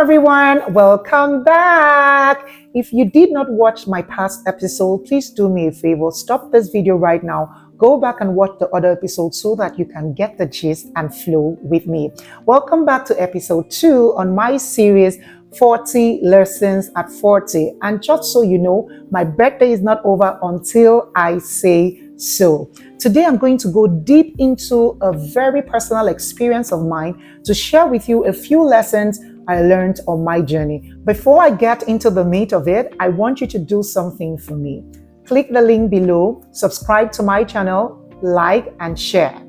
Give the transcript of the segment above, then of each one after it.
everyone, welcome back. If you did not watch my past episode, please do me a favor, stop this video right now, go back and watch the other episodes so that you can get the gist and flow with me. Welcome back to episode 2 on my series 40 Lessons at 40. And just so you know, my birthday is not over until I say so. Today I'm going to go deep into a very personal experience of mine to share with you a few lessons I learned on my journey. Before I get into the meat of it, I want you to do something for me. Click the link below, subscribe to my channel, like and share.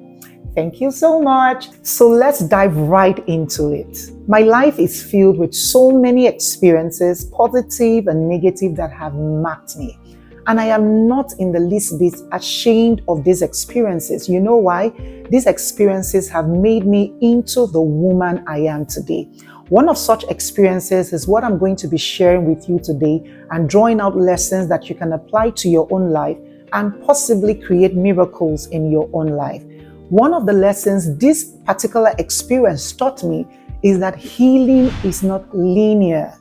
Thank you so much. So let's dive right into it. My life is filled with so many experiences, positive and negative, that have marked me. And I am not in the least bit ashamed of these experiences. You know why? These experiences have made me into the woman I am today. One of such experiences is what I'm going to be sharing with you today and drawing out lessons that you can apply to your own life and possibly create miracles in your own life. One of the lessons this particular experience taught me is that healing is not linear.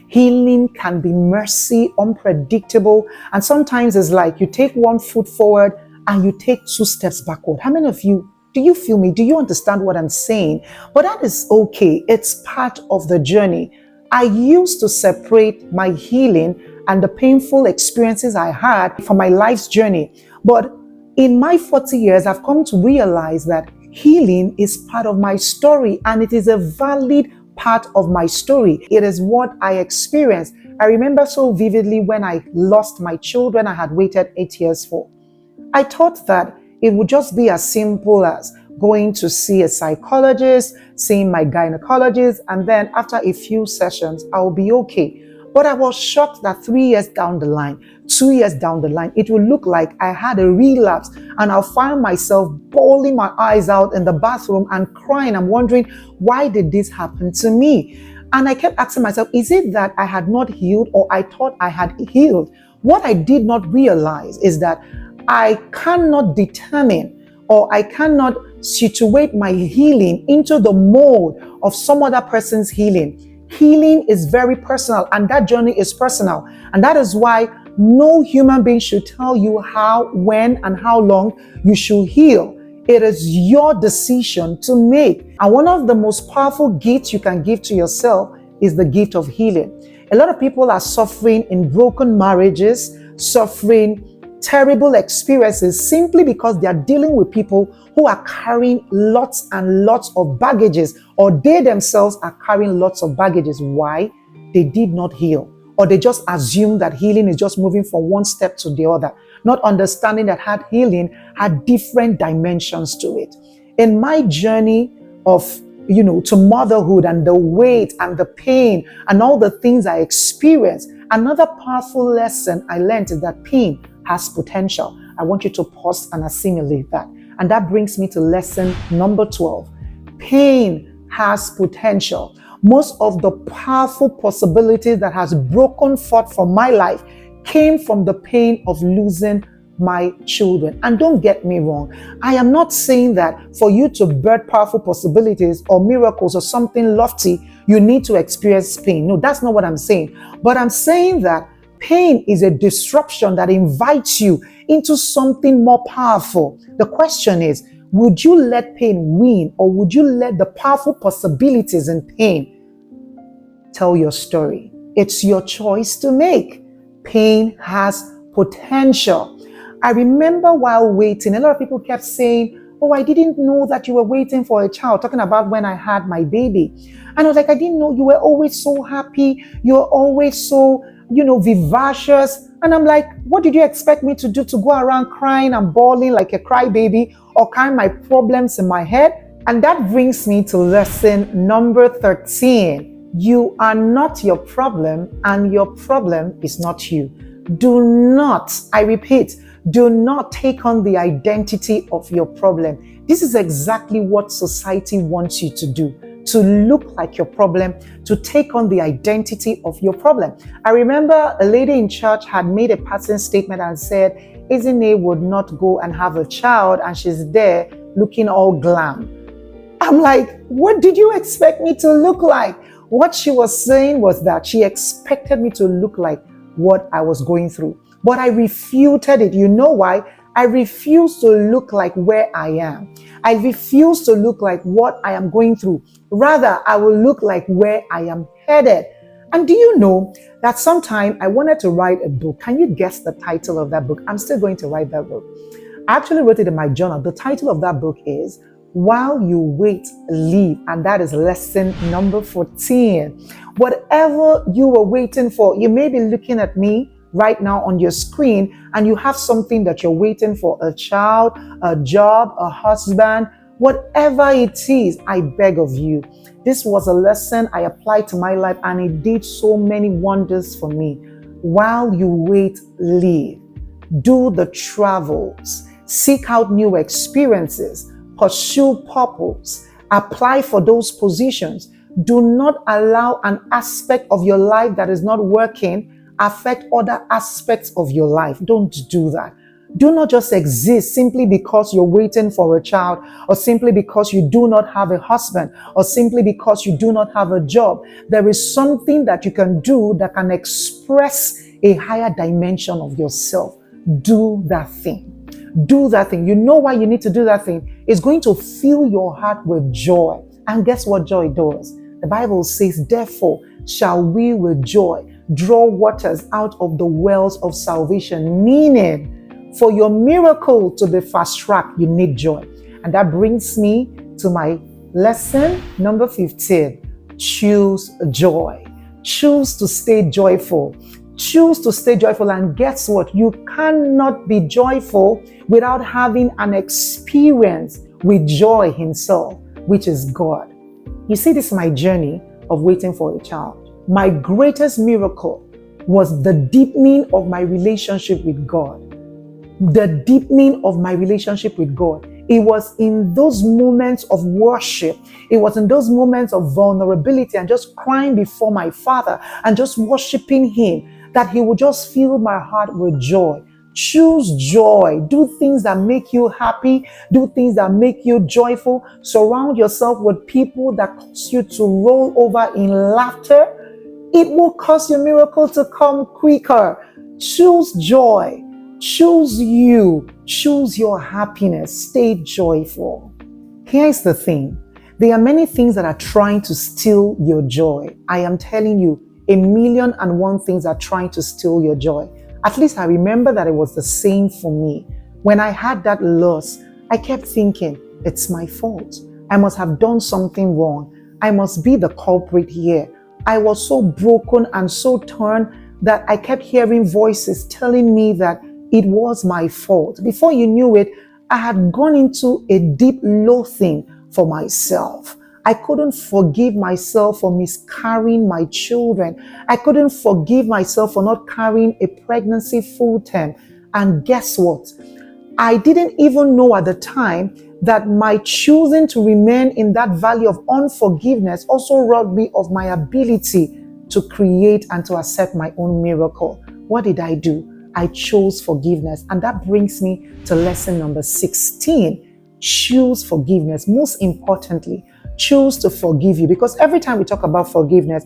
Healing can be messy, unpredictable, and sometimes it's like you take one foot forward and you take 2 steps backward. How many of you, do you feel me? Do you understand what I'm saying? But that is okay. It's part of the journey. I used to separate my healing and the painful experiences I had from my life's journey. But in my 40 years, I've come to realize that healing is part of my story and it is a valid part of my story. It is what I experienced. I remember so vividly when I lost my children I had waited 8 years for. I thought that it would just be as simple as going to see a psychologist, seeing my gynecologist, and then after a few sessions, I'll be okay. But I was shocked that 3 years down the line, 2 years down the line, it will look like I had a relapse and I'll find myself bawling my eyes out in the bathroom and crying. I'm wondering, why did this happen to me? And I kept asking myself, is it that I had not healed or I thought I had healed? What I did not realize is that I cannot determine or I cannot situate my healing into the mold of some other person's healing. Healing is very personal and that journey is personal. And that is why no human being should tell you how, when, and how long you should heal. It is your decision to make. And one of the most powerful gifts you can give to yourself is the gift of healing. A lot of people are suffering in broken marriages, suffering terrible experiences simply because they are dealing with people who are carrying lots and lots of baggages, or they themselves are carrying lots of baggages. Why? They did not heal, or they just assume that healing is just moving from one step to the other, not understanding that healing had different dimensions to it. In my journey of to motherhood and the weight and the pain and all the things I experienced, another powerful lesson I learned is that pain has potential. I want you to pause and assimilate that. And that brings me to lesson number 12. Pain has potential. Most of the powerful possibilities that has broken forth from my life came from the pain of losing my children. And don't get me wrong, I am not saying that for you to birth powerful possibilities or miracles or something lofty, you need to experience pain. No, that's not what I'm saying. But I'm saying that pain is a disruption that invites you into something more powerful. The question is, would you let pain win, or would you let the powerful possibilities in pain tell your story? It's your choice to make. Pain has potential. I remember while waiting, a lot of people kept saying, oh, I didn't know that you were waiting for a child, talking about when I had my baby. And I was like, I didn't know you were always so happy. You're always so vivacious. And I'm like, what did you expect me to do? To go around crying and bawling like a crybaby or carry my problems in my head? And that brings me to lesson number 13. You are not your problem and your problem is not you. Do not, I repeat, do not take on the identity of your problem. This is exactly what society wants you to do. To look like your problem, to take on the identity of your problem. I remember a lady in church had made a passing statement and said, Ezinne would not go and have a child and she's there looking all glam. I'm like, what did you expect me to look like? What she was saying was that she expected me to look like what I was going through. But I refuted it. You know why? I refuse to look like where I am. I refuse to look like what I am going through. Rather, I will look like where I am headed. And do you know that sometime I wanted to write a book? Can you guess the title of that book? I'm still going to write that book. I actually wrote it in my journal. The title of that book is While You Wait, Live. And that is lesson number 14. Whatever you were waiting for, you may be looking at me right now on your screen and you have something that you're waiting for, a child, a job, a husband, whatever it is, I beg of you. This was a lesson I applied to my life and it did so many wonders for me. While you wait, live. Do the travels. Seek out new experiences. Pursue purpose. Apply for those positions. Do not allow an aspect of your life that is not working affect other aspects of your life. Don't do that. Do not just exist simply because you're waiting for a child, or simply because you do not have a husband, or simply because you do not have a job. There is something that you can do that can express a higher dimension of yourself. Do that thing. Do that thing. You know why you need to do that thing? It's going to fill your heart with joy. And guess what joy does? The Bible says, therefore shall we with joy draw waters out of the wells of salvation. Meaning, for your miracle to be fast-tracked, you need joy. And that brings me to my lesson number 15. Choose joy. Choose to stay joyful. Choose to stay joyful. And guess what? You cannot be joyful without having an experience with joy himself, which is God. You see, this is my journey of waiting for a child. My greatest miracle was the deepening of my relationship with God. The deepening of my relationship with God. It was in those moments of worship. It was in those moments of vulnerability and just crying before my Father and just worshiping Him that He would just fill my heart with joy. Choose joy. Do things that make you happy. Do things that make you joyful. Surround yourself with people that cause you to roll over in laughter. It will cause your miracle to come quicker. Choose joy. Choose you. Choose your happiness. Stay joyful. Here's the thing. There are many things that are trying to steal your joy. I am telling you, 1,000,001 things are trying to steal your joy. At least I remember that it was the same for me. When I had that loss, I kept thinking, it's my fault. I must have done something wrong. I must be the culprit here. I was so broken and so torn that I kept hearing voices telling me that it was my fault. Before you knew it, I had gone into a deep loathing for myself. I couldn't forgive myself for miscarrying my children. I couldn't forgive myself for not carrying a pregnancy full term. And guess what? I didn't even know at the time that my choosing to remain in that valley of unforgiveness also robbed me of my ability to create and to accept my own miracle. What did I do? I chose forgiveness. And that brings me to lesson number 16. Choose forgiveness. Most importantly, choose to forgive you. Because every time we talk about forgiveness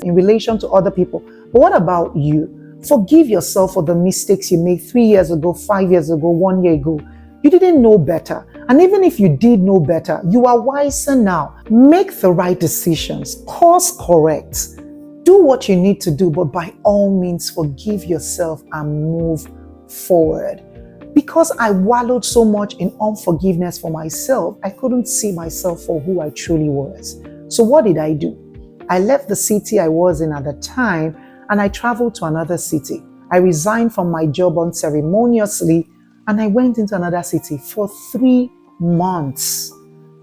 in relation to other people. But what about you? Forgive yourself for the mistakes you made 3 years ago, 5 years ago, 1 year ago. You didn't know better. And even if you did know better, you are wiser now. Make the right decisions. Course correct. Do what you need to do, but by all means, forgive yourself and move forward. Because I wallowed so much in unforgiveness for myself, I couldn't see myself for who I truly was. So what did I do? I left the city I was in at the time and I traveled to another city. I resigned from my job unceremoniously and I went into another city for 3 months.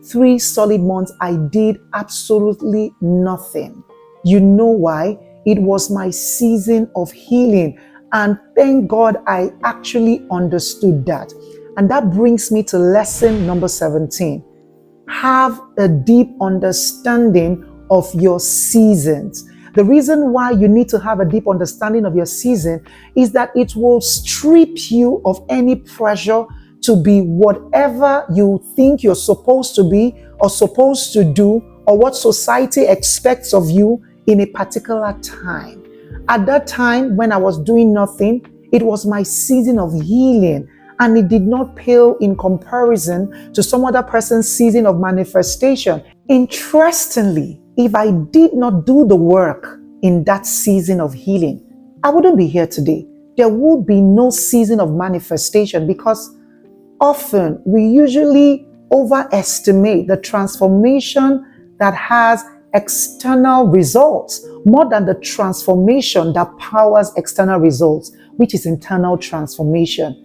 3 solid months, I did absolutely nothing. You know why? It was my season of healing. And thank God I actually understood that. And that brings me to lesson number 17. Have a deep understanding of your seasons. The reason why you need to have a deep understanding of your season is that it will strip you of any pressure to be whatever you think you're supposed to be or supposed to do or what society expects of you in a particular time. At that time, when I was doing nothing, it was my season of healing, and it did not pale in comparison to some other person's season of manifestation. Interestingly, if I did not do the work in that season of healing, I wouldn't be here today. There would be no season of manifestation, because often we usually overestimate the transformation that has external results more than the transformation that powers external results, which is internal transformation.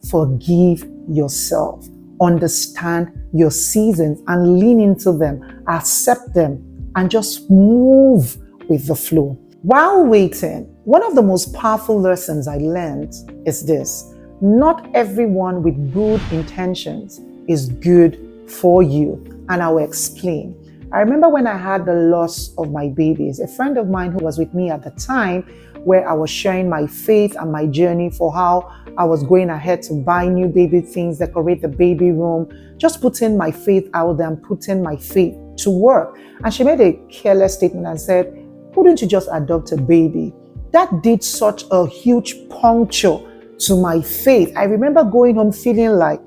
Forgive yourself. Understand your seasons and lean into them. Accept them and just move with the flow. While waiting, one of the most powerful lessons I learned is this: not everyone with good intentions is good for you. And I will explain. I remember when I had the loss of my babies, a friend of mine who was with me at the time, where I was sharing my faith and my journey for how I was going ahead to buy new baby things, decorate the baby room, just putting my faith out there and putting my faith to work. And she made a careless statement and said, "Wouldn't you just adopt a baby?" That did such a huge puncture to my faith. I remember going home feeling like,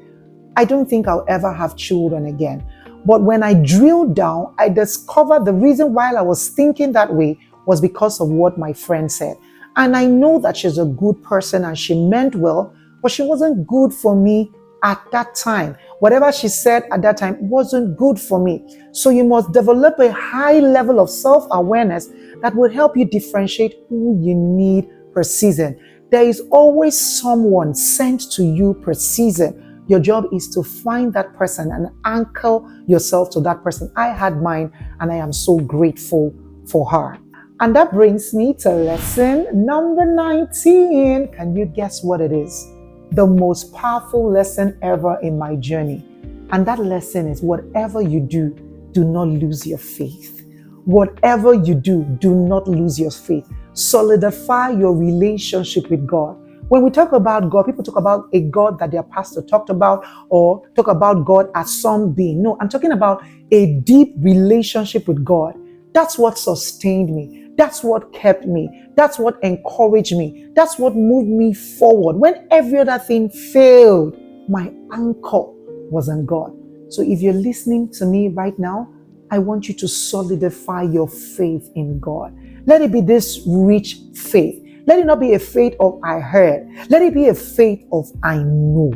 I don't think I'll ever have children again. But when I drilled down, I discovered the reason why I was thinking that way was because of what my friend said. And I know that she's a good person and she meant well, but she wasn't good for me at that time. Whatever she said at that time wasn't good for me. So you must develop a high level of self-awareness that will help you differentiate who you need per season. There is always someone sent to you per season. Your job is to find that person and anchor yourself to that person. I had mine, and I am so grateful for her. And that brings me to lesson number 19. Can you guess what it is? The most powerful lesson ever in my journey. And that lesson is, whatever you do, do not lose your faith. Whatever you do, do not lose your faith. Solidify your relationship with God. When we talk about God, people talk about a God that their pastor talked about, or talk about God as some being. No, I'm talking about a deep relationship with God. That's what sustained me. That's what kept me. That's what encouraged me. That's what moved me forward. When every other thing failed, my anchor was in God. So if you're listening to me right now, I want you to solidify your faith in God. Let it be this rich faith. Let it not be a faith of I heard. Let it be a faith of I know.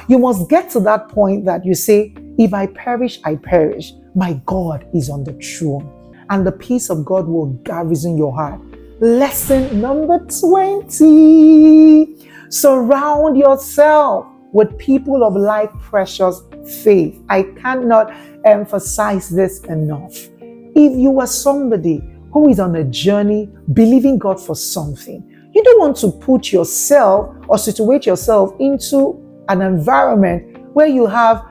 You must get to that point that you say, if I perish, I perish. My God is on the throne. And the peace of God will garrison your heart. Lesson number 20. Surround yourself with people of like precious faith. I cannot emphasize this enough. If you are somebody who is on a journey believing God for something, you don't want to put yourself or situate yourself into an environment where you have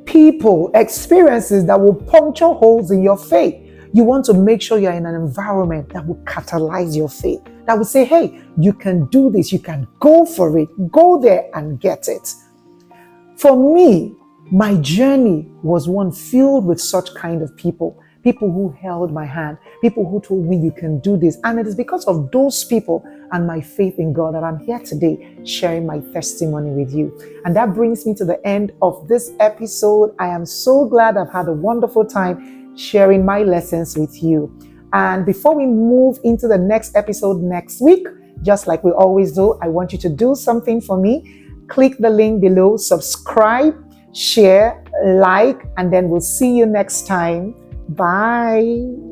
people, experiences that will puncture holes in your faith. You want to make sure you're in an environment that will catalyze your faith, that will say, hey, you can do this, you can go for it, go there and get it. For me, my journey was one filled with such kind of people who held my hand, people who told me you can do this. And it is because of those people and my faith in God that I'm here today sharing my testimony with you. And that brings me to the end of this episode. I am so glad I've had a wonderful time sharing my lessons with you. And before we move into the next episode next week, just like we always do, I want you to do something for me. Click the link below, subscribe, share, like, and then we'll see you next time. Bye.